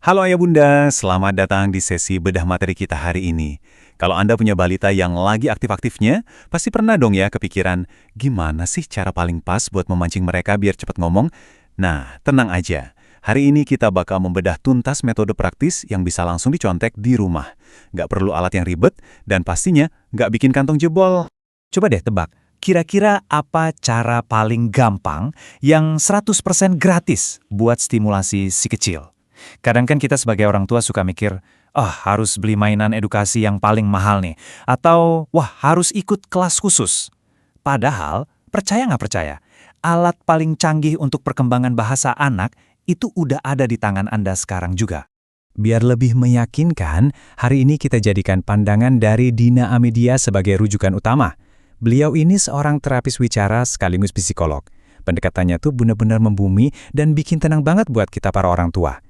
Halo Ayah Bunda, selamat datang di sesi bedah materi kita hari ini. Kalau Anda punya balita yang lagi aktif-aktifnya, pasti pernah dong ya kepikiran, gimana sih cara paling pas buat memancing mereka biar cepat ngomong? Nah, tenang aja. Hari ini kita bakal membedah tuntas metode praktis yang bisa langsung dicontek di rumah. Nggak perlu alat yang ribet, dan pastinya nggak bikin kantong jebol. Coba deh tebak, kira-kira apa cara paling gampang yang 100% gratis buat stimulasi si kecil? Kadang kan kita sebagai orang tua suka mikir, harus beli mainan edukasi yang paling mahal nih. Atau, harus ikut kelas khusus. Padahal, percaya nggak percaya, alat paling canggih untuk perkembangan bahasa anak itu udah ada di tangan Anda sekarang juga. Biar lebih meyakinkan, hari ini kita jadikan pandangan dari Dina Amedia sebagai rujukan utama. Beliau ini seorang terapis wicara sekaligus psikolog. Pendekatannya tuh benar-benar membumi dan bikin tenang banget buat kita para orang tua.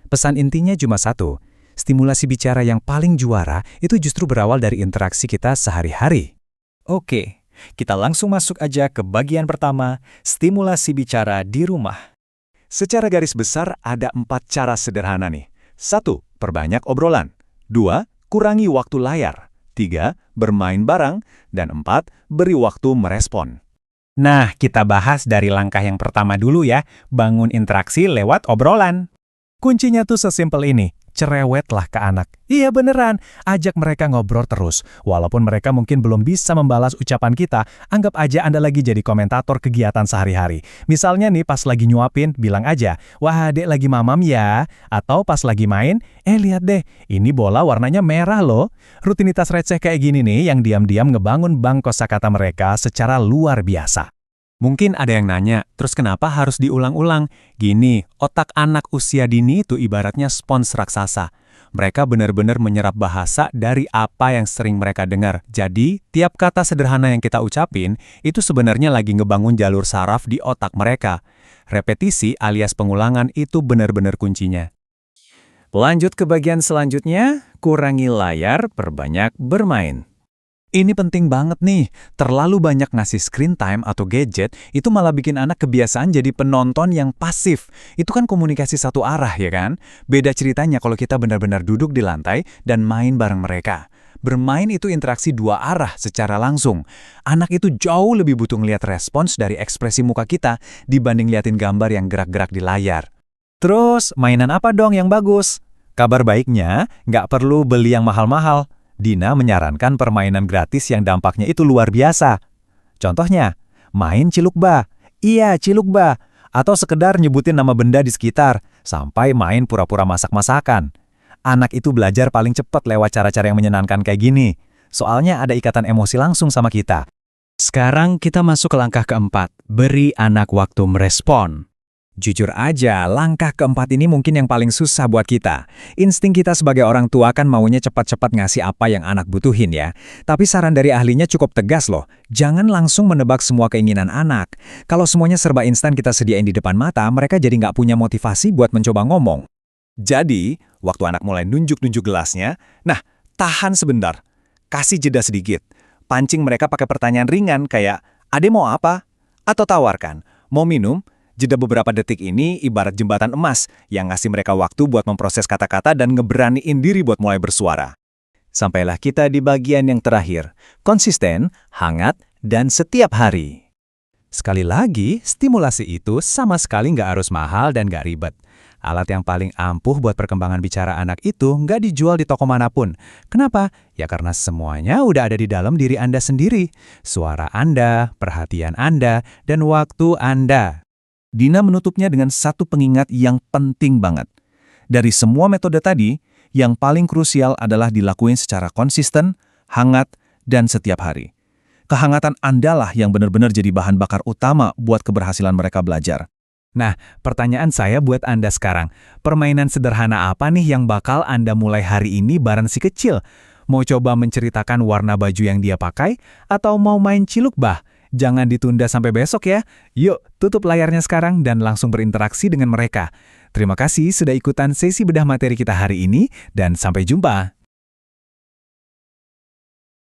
Pesan intinya cuma satu, stimulasi bicara yang paling juara itu justru berawal dari interaksi kita sehari-hari. Oke, kita langsung masuk aja ke bagian pertama, stimulasi bicara di rumah. Secara garis besar ada 4 cara sederhana nih. 1. Perbanyak obrolan. 2. Kurangi waktu layar. 3. Bermain bareng. Dan 4. Beri waktu merespon. Nah, kita bahas dari langkah yang pertama dulu ya, bangun interaksi lewat obrolan. Kuncinya tuh sesimpel ini, cerewetlah ke anak. Iya beneran, ajak mereka ngobrol terus. Walaupun mereka mungkin belum bisa membalas ucapan kita, anggap aja Anda lagi jadi komentator kegiatan sehari-hari. Misalnya nih pas lagi nyuapin, bilang aja, wah adek lagi mamam ya. Atau pas lagi main, lihat deh, ini bola warnanya merah loh. Rutinitas receh kayak gini nih yang diam-diam ngebangun bank kosakata mereka secara luar biasa. Mungkin ada yang nanya, terus kenapa harus diulang-ulang? Gini, otak anak usia dini itu ibaratnya spons raksasa. Mereka benar-benar menyerap bahasa dari apa yang sering mereka dengar. Jadi, tiap kata sederhana yang kita ucapin, itu sebenarnya lagi ngebangun jalur saraf di otak mereka. Repetisi alias pengulangan itu benar-benar kuncinya. Lanjut ke bagian selanjutnya, kurangi layar, perbanyak bermain. Ini penting banget nih, terlalu banyak ngasih screen time atau gadget, itu malah bikin anak kebiasaan jadi penonton yang pasif. Itu kan komunikasi satu arah ya kan? Beda ceritanya kalau kita benar-benar duduk di lantai dan main bareng mereka. Bermain itu interaksi dua arah secara langsung. Anak itu jauh lebih butuh ngeliat respons dari ekspresi muka kita dibanding liatin gambar yang gerak-gerak di layar. Terus, mainan apa dong yang bagus? Kabar baiknya, nggak perlu beli yang mahal-mahal. Dina menyarankan permainan gratis yang dampaknya itu luar biasa. Contohnya, main cilukba. Iya, cilukba. Atau sekedar nyebutin nama benda di sekitar, sampai main pura-pura masak-masakan. Anak itu belajar paling cepat lewat cara-cara yang menyenangkan kayak gini. Soalnya ada ikatan emosi langsung sama kita. Sekarang kita masuk ke langkah keempat, beri anak waktu merespon. Jujur aja, langkah keempat ini mungkin yang paling susah buat kita. Insting kita sebagai orang tua kan maunya cepat-cepat ngasih apa yang anak butuhin ya. Tapi saran dari ahlinya cukup tegas loh. Jangan langsung menebak semua keinginan anak. Kalau semuanya serba instan kita sediain di depan mata, mereka jadi nggak punya motivasi buat mencoba ngomong. Jadi, waktu anak mulai nunjuk-nunjuk gelasnya, nah, tahan sebentar. Kasih jeda sedikit. Pancing mereka pakai pertanyaan ringan kayak, "Ade mau apa?" Atau tawarkan, "Mau minum?" Jeda beberapa detik ini ibarat jembatan emas yang ngasih mereka waktu buat memproses kata-kata dan ngeberaniin diri buat mulai bersuara. Sampailah kita di bagian yang terakhir, konsisten, hangat, dan setiap hari. Sekali lagi, stimulasi itu sama sekali nggak harus mahal dan nggak ribet. Alat yang paling ampuh buat perkembangan bicara anak itu nggak dijual di toko manapun. Kenapa? Ya karena semuanya udah ada di dalam diri Anda sendiri. Suara Anda, perhatian Anda, dan waktu Anda. Dina menutupnya dengan satu pengingat yang penting banget. Dari semua metode tadi, yang paling krusial adalah dilakuin secara konsisten, hangat, dan setiap hari. Kehangatan Anda lah yang benar-benar jadi bahan bakar utama buat keberhasilan mereka belajar. Nah, pertanyaan saya buat Anda sekarang, permainan sederhana apa nih yang bakal Anda mulai hari ini bareng si kecil? Mau coba menceritakan warna baju yang dia pakai? Atau mau main cilukbah? Jangan ditunda sampai besok ya. Yuk, tutup layarnya sekarang dan langsung berinteraksi dengan mereka. Terima kasih sudah ikutan sesi bedah materi kita hari ini, dan sampai jumpa.